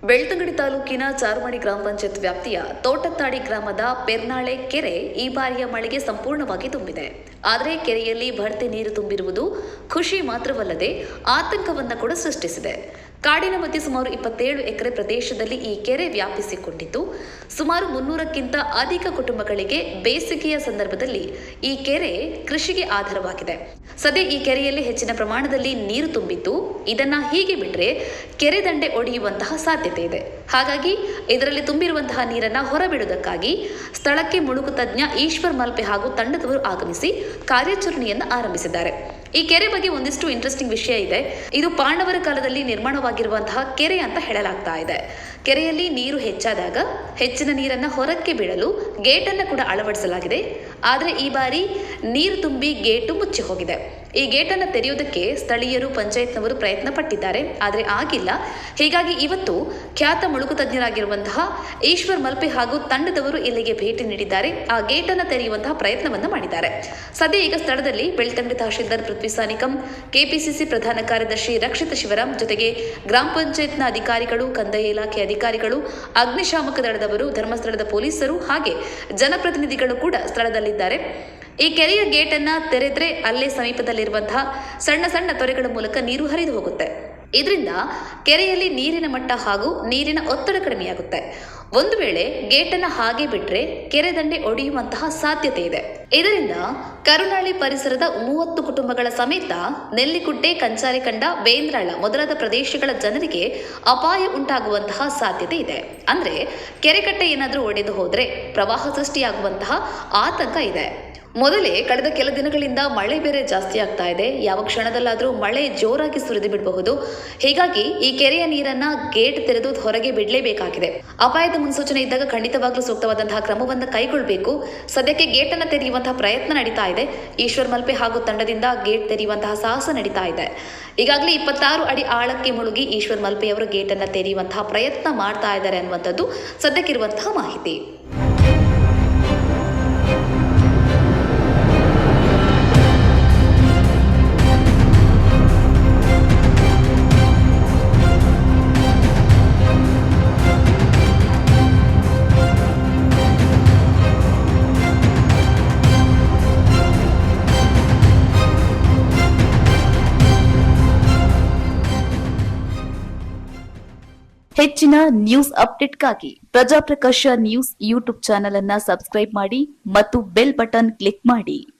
ಬೆಳ್ತಂಗಡಿ ತಾಲೂಕಿನ ಚಾರ್ಮಡಿ ಗ್ರಾಮ ಪಂಚಾಯತ್ ವ್ಯಾಪ್ತಿಯ ತೋಟತ್ತಾಡಿ ಗ್ರಾಮದ ಪೆರ್ನಾಳೆ ಕೆರೆ ಈ ಬಾರಿಯ ಮಳೆಗೆ ಸಂಪೂರ್ಣವಾಗಿ ತುಂಬಿದೆ. ಆದರೆ ಕೆರೆಯಲ್ಲಿ ಭರ್ತಿ ನೀರು ತುಂಬಿರುವುದು ಖುಷಿ ಮಾತ್ರವಲ್ಲದೆ ಆತಂಕವನ್ನ ಕೂಡ ಸೃಷ್ಟಿಸಿದೆ. ಕಾಡಿನ ಮಧ್ಯೆ ಸುಮಾರು 27 ಎಕರೆ ಪ್ರದೇಶದಲ್ಲಿ ಈ ಕೆರೆ ವ್ಯಾಪಿಸಿಕೊಂಡಿದ್ದು ಸುಮಾರು 300ಕ್ಕಿಂತ ಅಧಿಕ ಕುಟುಂಬಗಳಿಗೆ ಬೇಸಿಗೆಯ ಸಂದರ್ಭದಲ್ಲಿ ಈ ಕೆರೆ ಕೃಷಿಗೆ ಆಧಾರವಾಗಿದೆ. ಸದ್ಯ ಈ ಕೆರೆಯಲ್ಲಿ ಹೆಚ್ಚಿನ ಪ್ರಮಾಣದಲ್ಲಿ ನೀರು ತುಂಬಿದ್ದು ಇದನ್ನ ಹೀಗೆ ಬಿಟ್ಟರೆ ಕೆರೆ ದಂಡೆ ಒಡೆಯುವಂತಹ ಸಾಧ್ಯತೆ ಇದೆ. ಹಾಗಾಗಿ ಇದರಲ್ಲಿ ತುಂಬಿರುವಂತಹ ನೀರನ್ನ ಹೊರಬಿಡುವುದಕ್ಕಾಗಿ ಸ್ಥಳಕ್ಕೆ ಮುಳುಗು ತಜ್ಞ ಈಶ್ವರ್ ಮಲ್ಪೆ ಹಾಗೂ ತಂಡದವರು ಆಗಮಿಸಿ ಕಾರ್ಯಾಚರಣೆಯನ್ನು ಆರಂಭಿಸಿದ್ದಾರೆ. ಈ ಕೆರೆ ಬಗ್ಗೆ ಒಂದಿಷ್ಟು ಇಂಟ್ರೆಸ್ಟಿಂಗ್ ವಿಷಯ ಇದೆ. ಇದು ಪಾಂಡವರ ಕಾಲದಲ್ಲಿ ನಿರ್ಮಾಣವಾಗಿರುವಂತಹ ಕೆರೆ ಅಂತ ಹೇಳಲಾಗ್ತಾ ಇದೆ. ಕೆರೆಯಲ್ಲಿ ನೀರು ಹೆಚ್ಚಾದಾಗ ಹೆಚ್ಚಿನ ನೀರನ್ನು ಹೊರಕ್ಕೆ ಬಿಡಲು ಗೇಟನ್ನು ಕೂಡ ಅಳವಡಿಸಲಾಗಿದೆ. ಆದರೆ ಈ ಬಾರಿ ನೀರು ತುಂಬಿ ಗೇಟು ಮುಚ್ಚಿ ಹೋಗಿದೆ. ಈ ಗೇಟನ್ನು ತೆರೆಯುವುದಕ್ಕೆ ಸ್ಥಳೀಯರು ಪಂಚಾಯತ್ನವರು ಪ್ರಯತ್ನ ಪಟ್ಟಿದ್ದಾರೆ, ಆದರೆ ಆಗಿಲ್ಲ. ಹೀಗಾಗಿ ಇವತ್ತು ಖ್ಯಾತ ಮುಳುಗು ತಜ್ಞರಾಗಿರುವಂತಹ ಈಶ್ವರ್ ಮಲ್ಪೆ ಹಾಗೂ ತಂಡದವರು ಇಲ್ಲಿಗೆ ಭೇಟಿ ನೀಡಿದ್ದಾರೆ. ಆ ಗೇಟನ್ನು ತೆರೆಯುವಂತಹ ಪ್ರಯತ್ನವನ್ನು ಮಾಡಿದ್ದಾರೆ. ಸದ್ಯ ಈಗ ಸ್ಥಳದಲ್ಲಿ ಬೆಳ್ತಂಗಡಿ ತಹಶೀಲ್ದಾರ್ ಪೃಥ್ವಿ ಸಾನಿಕಂ, ಕೆಪಿಸಿಸಿ ಪ್ರಧಾನ ಕಾರ್ಯದರ್ಶಿ ರಕ್ಷಿತ ಶಿವರಾಮ್ ಜೊತೆಗೆ ಗ್ರಾಮ ಪಂಚಾಯತ್ನ ಅಧಿಕಾರಿಗಳು, ಕಂದಾಯ ಇಲಾಖೆ ಅಧಿಕಾರಿಗಳು, ಅಗ್ನಿಶಾಮಕ ದಳದವರು, ಧರ್ಮಸ್ಥಳದ ಪೊಲೀಸರು ಹಾಗೆ ಜನಪ್ರತಿನಿಧಿಗಳು ಕೂಡ ಸ್ಥಳದಲ್ಲಿದ್ದಾರೆ. ಈ ಕೆರೆಯ ಗೇಟನ್ನ ತೆರೆದ್ರೆ ಅಲ್ಲೇ ಸಮೀಪದಲ್ಲಿರುವಂತಹ ಸಣ್ಣ ಸಣ್ಣ ತೊರೆಗಳ ಮೂಲಕ ನೀರು ಹರಿದು ಹೋಗುತ್ತೆ. ಇದರಿಂದ ಕೆರೆಯಲ್ಲಿ ನೀರಿನ ಮಟ್ಟ ಹಾಗೂ ನೀರಿನ ಒತ್ತಡ ಕಡಿಮೆಯಾಗುತ್ತೆ. ಒಂದು ವೇಳೆ ಗೇಟನ್ನು ಹಾಗೆ ಬಿಟ್ರೆ ಕೆರೆ ದಂಡೆ ಒಡೆಯುವಂತಹ ಸಾಧ್ಯತೆ ಇದೆ. ಇದರಿಂದ ಕರುನಾಳಿ ಪರಿಸರದ 30 ಕುಟುಂಬಗಳ ಸಮೇತ ನೆಲ್ಲಿಗುಡ್ಡೆ, ಕಂಚಾರಿಕಂಡ, ಬೇಂದ್ರಾಳ ಮೊದಲಾದ ಪ್ರದೇಶಗಳ ಜನರಿಗೆ ಅಪಾಯ ಉಂಟಾಗುವಂತಹ ಸಾಧ್ಯತೆ ಇದೆ. ಅಂದ್ರೆ ಕೆರೆಕಟ್ಟೆ ಏನಾದರೂ ಒಡೆದು ಹೋದ್ರೆ ಪ್ರವಾಹ ಸೃಷ್ಟಿಯಾಗುವಂತಹ ಆತಂಕ ಇದೆ. ಮೊದಲೇ ಕಳೆದ ಕೆಲ ದಿನಗಳಿಂದ ಮಳೆ ಬೇರೆ ಜಾಸ್ತಿ ಆಗ್ತಾ ಇದೆ. ಯಾವ ಕ್ಷಣದಲ್ಲಾದರೂ ಮಳೆ ಜೋರಾಗಿ ಸುರಿದು ಬಿಡಬಹುದು. ಹೀಗಾಗಿ ಈ ಕೆರೆಯ ನೀರನ್ನ ಗೇಟ್ ತೆರೆದು ಹೊರಗೆ ಬಿಡಲೇಬೇಕಾಗಿದೆ. ಅಪಾಯದ ಮುನ್ಸೂಚನೆ ಇದ್ದಾಗ ಖಂಡಿತವಾಗ್ಲೂ ಸೂಕ್ತವಾದಂತಹ ಕ್ರಮವನ್ನು ಕೈಗೊಳ್ಳಬೇಕು. ಸದ್ಯಕ್ಕೆ ಗೇಟನ್ನು ತೆರೆಯುವಂತಹ ಪ್ರಯತ್ನ ನಡೀತಾ ಇದೆ. ಈಶ್ವರ್ ಮಲ್ಪೆ ಹಾಗೂ ತಂಡದಿಂದ ಗೇಟ್ ತೆರೆಯುವಂತಹ ಸಾಹಸ ನಡೀತಾ ಇದೆ. ಈಗಾಗಲೇ 26 ಅಡಿ ಆಳಕ್ಕೆ ಮುಳುಗಿ ಈಶ್ವರ್ ಮಲ್ಪೆಯವರು ಗೇಟನ್ನು ತೆರೆಯುವಂತಹ ಪ್ರಯತ್ನ ಮಾಡ್ತಾ ಇದ್ದಾರೆ ಅನ್ನುವಂಥದ್ದು ಸದ್ಯಕ್ಕಿರುವಂತಹ ಮಾಹಿತಿ. ಹೆಚ್ಚಿನ news ಅಪ್ಡೇಟ್ಗಾಗಿ Prajaprakash news YouTube channel ಅನ್ನು ಸಬ್ಸ್ಕ್ರೈಬ್ ಮಾಡಿ ಮತ್ತು ಬೆಲ್ ಬಟನ್ ಕ್ಲಿಕ್ ಮಾಡಿ.